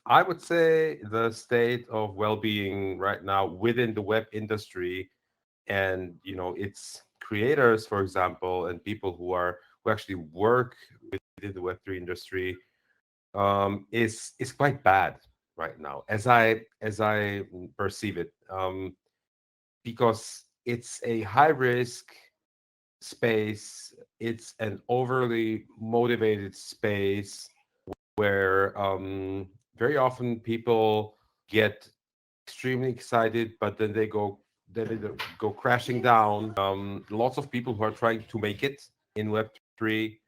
I would say the state of well-being right now within the web industry, and its creators, for example, and people who actually work within the Web3 industry, is quite bad right now, as I perceive it, because it's a high risk space. It's an overly motivated space where very often people get extremely excited, but then they go crashing down. Lots of people who are trying to make it in Web3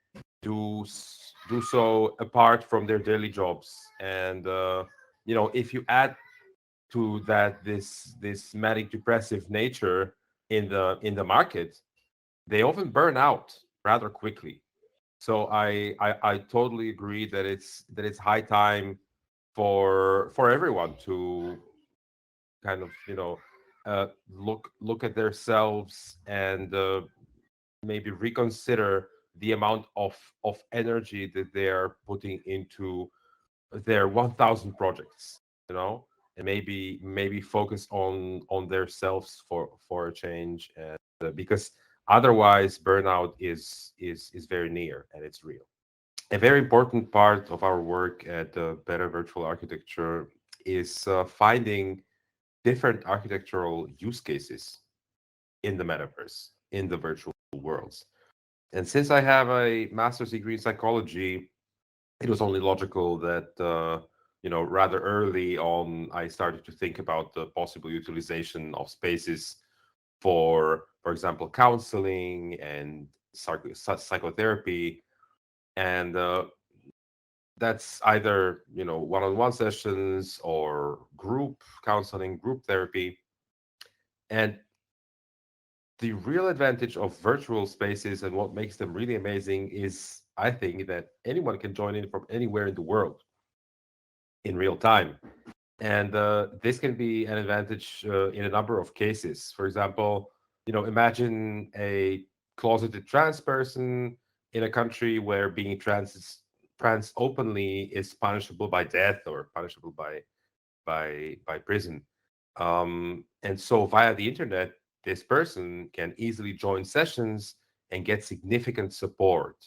do so apart from their daily jobs, and if you add to that this manic depressive nature in the market, they often burn out rather quickly. So I totally agree that it's high time for everyone to kind of look at themselves and maybe reconsider the amount of energy that they are putting into their 1,000 projects, and maybe focus on their selves for a change, and because otherwise burnout is very near and it's real. A very important part of our work at Better Virtual Architecture is finding different architectural use cases in the metaverse, in the virtual worlds. And since I have a master's degree in psychology, it was only logical that rather early on I started to think about the possible utilization of spaces for example, counseling and psychotherapy, and that's either one-on-one sessions or group counseling, group therapy. And the real advantage of virtual spaces and what makes them really amazing is, I think, that anyone can join in from anywhere in the world in real time. And this can be an advantage in a number of cases. For example, imagine a closeted trans person in a country where being trans openly is punishable by death or punishable by prison. And so via the internet, this person can easily join sessions and get significant support.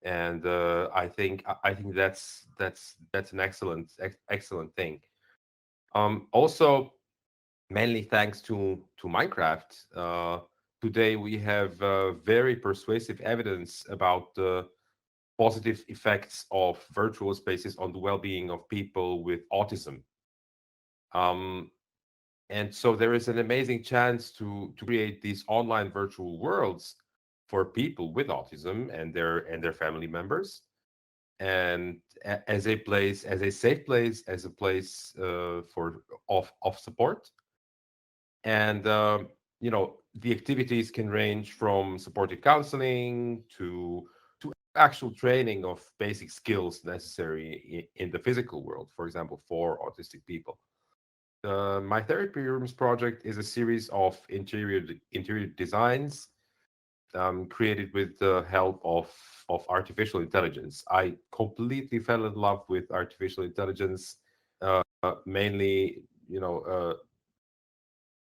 And I think that's an excellent thing. Also, mainly thanks to Minecraft, today we have very persuasive evidence about the positive effects of virtual spaces on the well-being of people with autism. Um, and so there is an amazing chance to create these online virtual worlds for people with autism and their family members, and as a place, as a safe place, as a place for of support. And the activities can range from supportive counseling to actual training of basic skills necessary in the physical world, for example, for autistic people. My therapy rooms project is a series of interior designs created with the help of artificial intelligence. I completely fell in love with artificial intelligence, mainly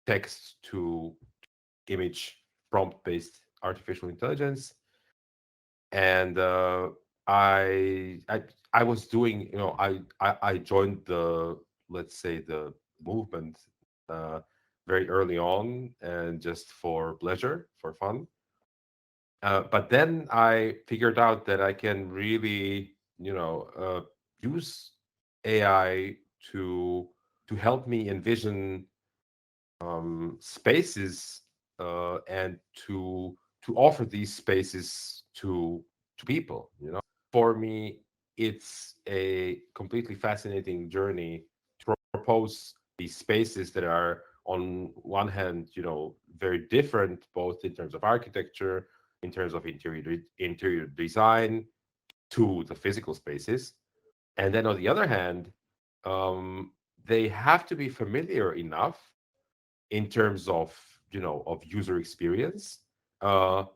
text to image prompt based artificial intelligence. And I was doing, I joined the, let's say, the movement uh, very early on, and just for pleasure, for fun. But then I figured out that I can really, use AI to to help me envision spaces, and to offer these spaces to people. For me, it's a completely fascinating journey to propose these spaces that are, on one hand, very different, both in terms of architecture, in terms of interior design, to the physical spaces. And then on the other hand, um, they have to be familiar enough in terms of user experience,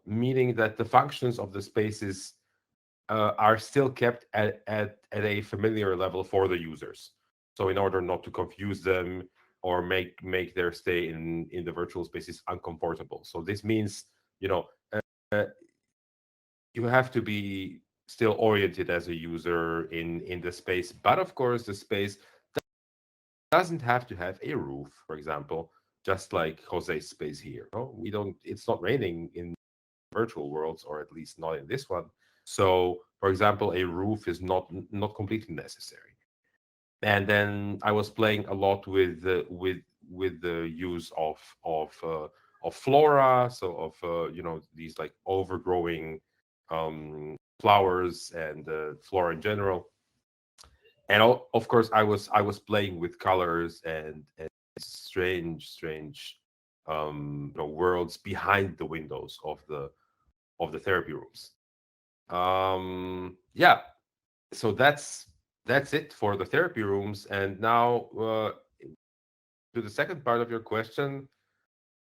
meaning that the functions of the spaces are still kept at a familiar level for the users. So in order not to confuse them or make their stay in the virtual spaces uncomfortable. So this means, you know, uh, you have to be still oriented as a user in the space, but of course the space doesn't have to have a roof, for example, just like Jose's space here. No, we don't. It's not raining in virtual worlds, or at least not in this one. So, for example, a roof is not completely necessary. And then I was playing a lot with the use of flora, so of these like overgrowing flowers and flora in general. And of course, I was playing with colors and strange worlds behind the windows of the therapy rooms. Yeah, so that's it for the therapy rooms. And now to the second part of your question,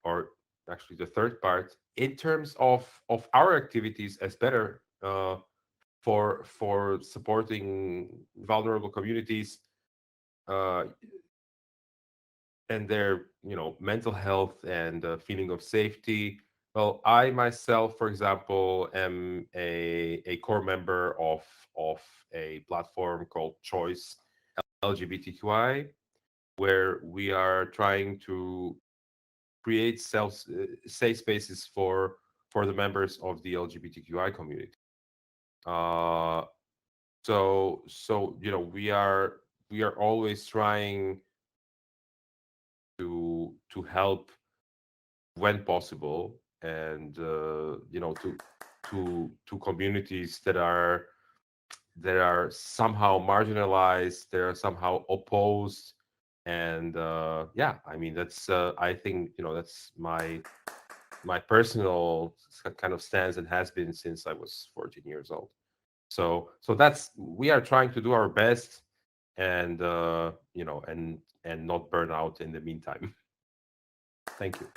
or actually the third part, in terms of our activities as better for supporting vulnerable communities uh, and their mental health and feeling of safety. Well, I myself, for example, am a core member of a platform called Choice LGBTQI, where we are trying to create safe spaces for the members of the LGBTQI community. Uh, so we are always trying to help when possible, and to communities that are somehow marginalized, they are somehow opposed. And yeah, I mean, that's I think that's my personal kind of stance, and has been since I was 14 years old. So that's, we are trying to do our best, and and not burn out in the meantime. Thank you.